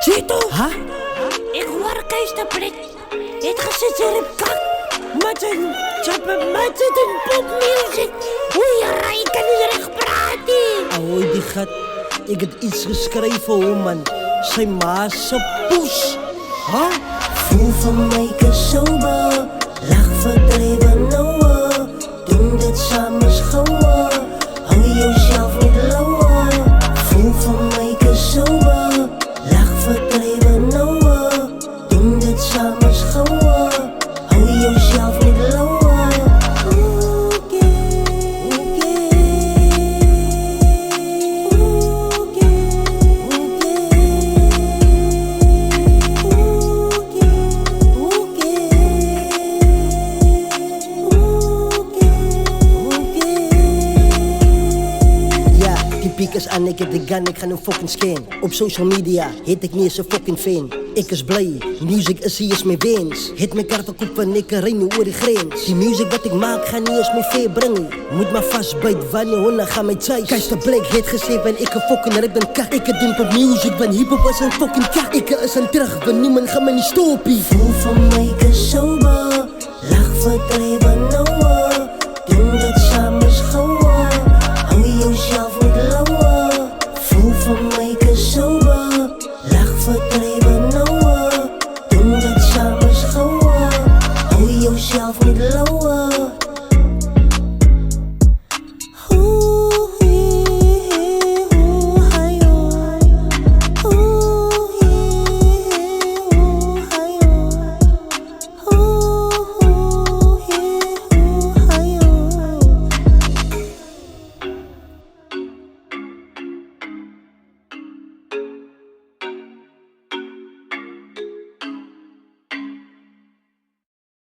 Chito? Ha? Ik hoor Kees de Prik. Het gezet hier op kak. Met een popmuziek. Hoe je rij kan niet recht praten. Ahoy die gat. Ik heb iets geschreven, hoor man. Zijn ma's poes. Ha? Voel van mij sober. Lach verdreven nouwen. Doen dit samen schouwen. Hou jezelf niet lauwen. Voel van mij sober. Lach verdreven nouwen. Doen dit samen schouwen. Hou jezelf niet lauwen. Piekers aan, ik heb de gun, ik ga hem fucking scan. Op social media heet ik niet eens een fucking fan. Ik is blij, music is hier is mijn wens. Hit mijn kartelkoep van ik rij nu oor die grens. Die music wat ik maak ga niet eens meer ver brengen. Moet maar vastbijt wanneer honden gaan mij thuis. Kijk de blik hit gezet en ik ga fucking rap dan kak. Ik doen op music, want hiphop is een fucking kak. Ik is een terug, want niemand gaat mij niet stoppen. Voel van mij sober, lach verdreven nou.